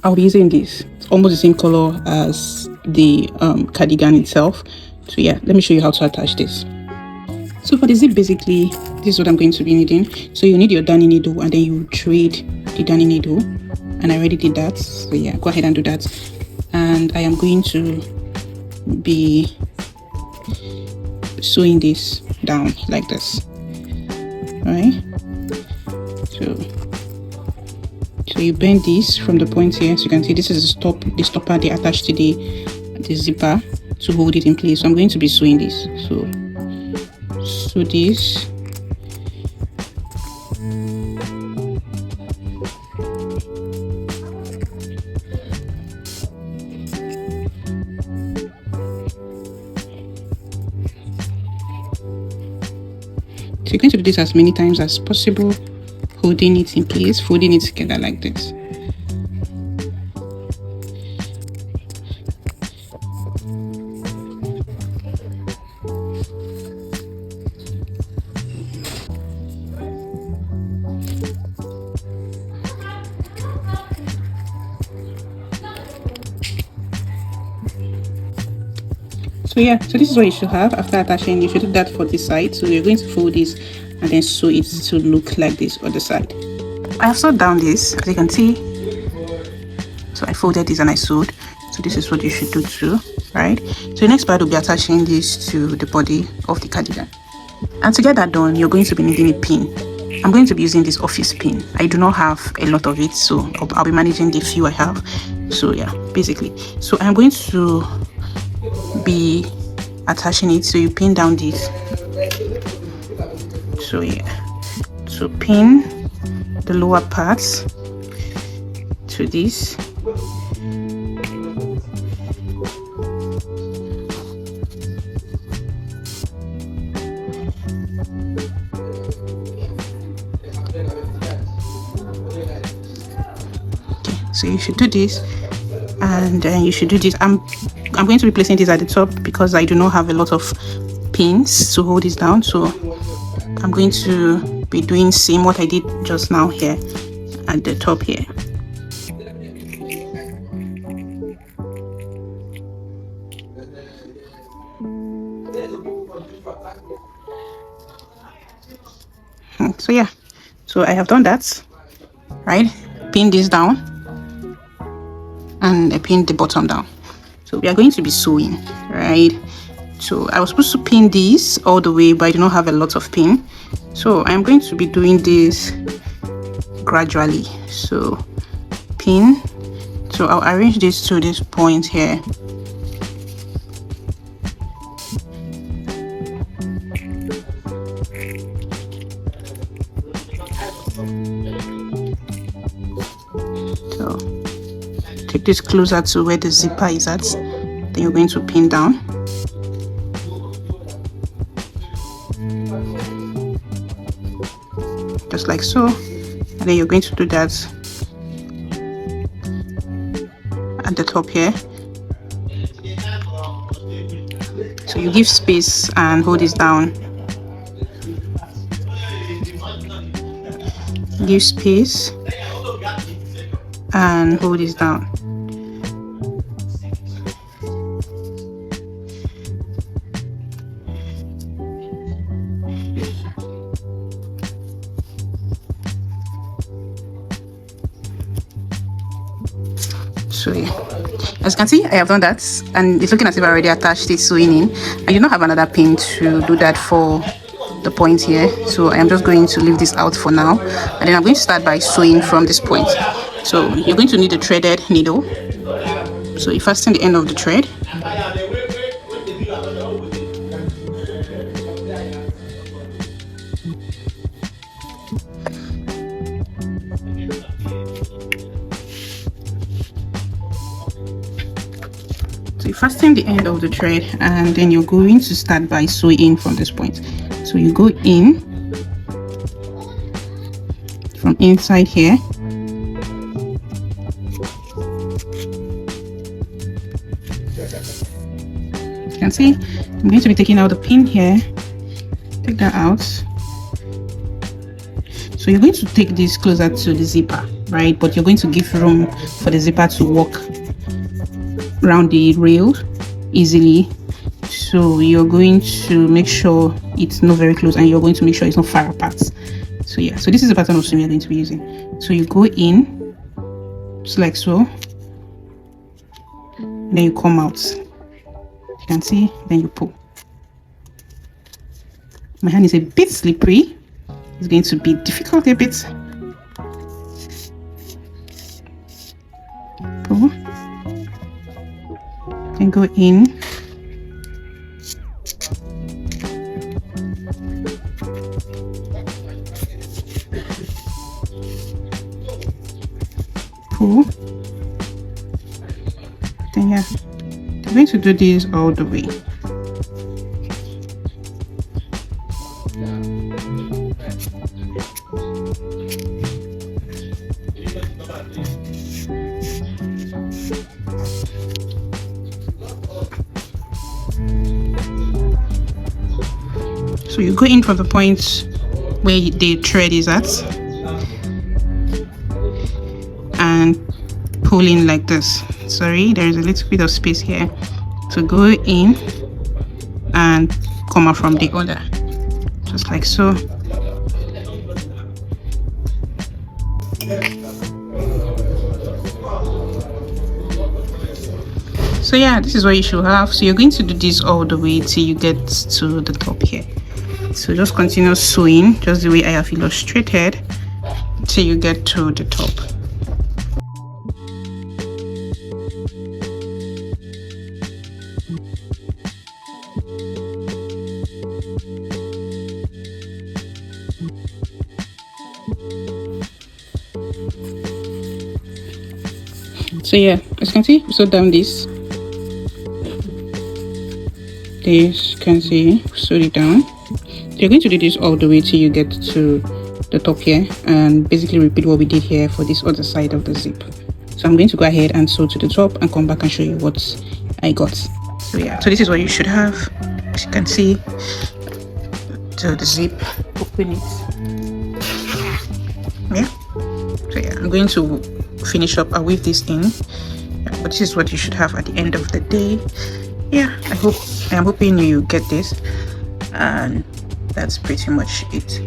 I'll be using this. It's almost the same color as the cardigan itself. So yeah, let me show you how to attach this. So for the zip, basically this is what I'm going to be needing. So you need your darning needle, and then you thread the darning needle, and I already did that. So yeah, go ahead and do that. And I am going to be sewing this down like this. All right, so you bend this from the point here. So you can see this is the stopper they attached to the zipper to hold it in place. So I'm going to be sewing this. So sew this. So you're going to do this as many times as possible, holding it in place, folding it together like this. So yeah, so this is what you should have after attaching. You should do that for this side. So you're going to fold this and then sew it to look like this other side. I have sewed down this, as you can see. So I folded this and I sewed. So this is what you should do too, right? So the next part will be attaching this to the body of the cardigan. And to get that done, you're going to be needing a pin. I'm going to be using this office pin. I do not have a lot of it, so I'll be managing the few I have. So yeah, basically. So I'm going to be attaching it. So you pin down this. So yeah, so pin the lower parts to this. Okay, so you should do this, and then you should do this. I'm going to be placing this at the top because I do not have a lot of pins to hold this down. So I'm going to be doing same what I did just now here at the top here. So yeah, so I have done that, right? Pin this down and I pinned the bottom down. So we are going to be sewing, right? So I was supposed to pin this all the way, but I do not have a lot of pin. So I'm going to be doing this gradually. So pin. So I'll arrange this to this point here. So take this closer to where the zipper is at. Then you're going to pin down. Just like so, and then you're going to do that at the top here. So you give space and hold this down. Give space and hold this down. So yeah, as you can see, I have done that, and it's looking as if I already attached it sewing in. I do not have another pin to do that for the point here, so I am just going to leave this out for now, and then I'm going to start by sewing from this point. So you're going to need a threaded needle. So you fasten the end of the thread. So you fasten the end of the thread, and then you're going to start by sewing from this point. So you go in from inside here. You can see I'm going to be taking out the pin here. Take that out. So you're going to take this closer to the zipper. right? But you're going to give room for the zipper to walk around the rail easily. So you're going to make sure it's not very close, and you're going to make sure it's not far apart. So yeah, so this is the pattern of sewing you're going to be using. So you go in just like so, then you come out, you can see, then you pull. My hand is a bit slippery, it's going to be difficult a bit. Pull, then go in, pull, then yeah, I'm going to do this all the way. So you go in from the point where the thread is at and pull in like this. Sorry, there is a little bit of space here. So go in and come out from the other, just like so. So yeah, this is what you should have. So you're going to do this all the way till you get to the top here. So just continue sewing just the way I have illustrated till you get to the top. So yeah, as you can see, we sewed down this. You can see, sewed it down. You're going to do this all the way till you get to the top here, and basically repeat what we did here for this other side of the zip. So I'm going to go ahead and sew to the top and come back and show you what I got. So yeah, so this is what you should have. As you can see, to the zip, open it. Yeah. So yeah, I'm going to finish up. I'll weave this in, yeah, but this is what you should have at the end of the day. Yeah, I'm hoping you get this, and that's pretty much it.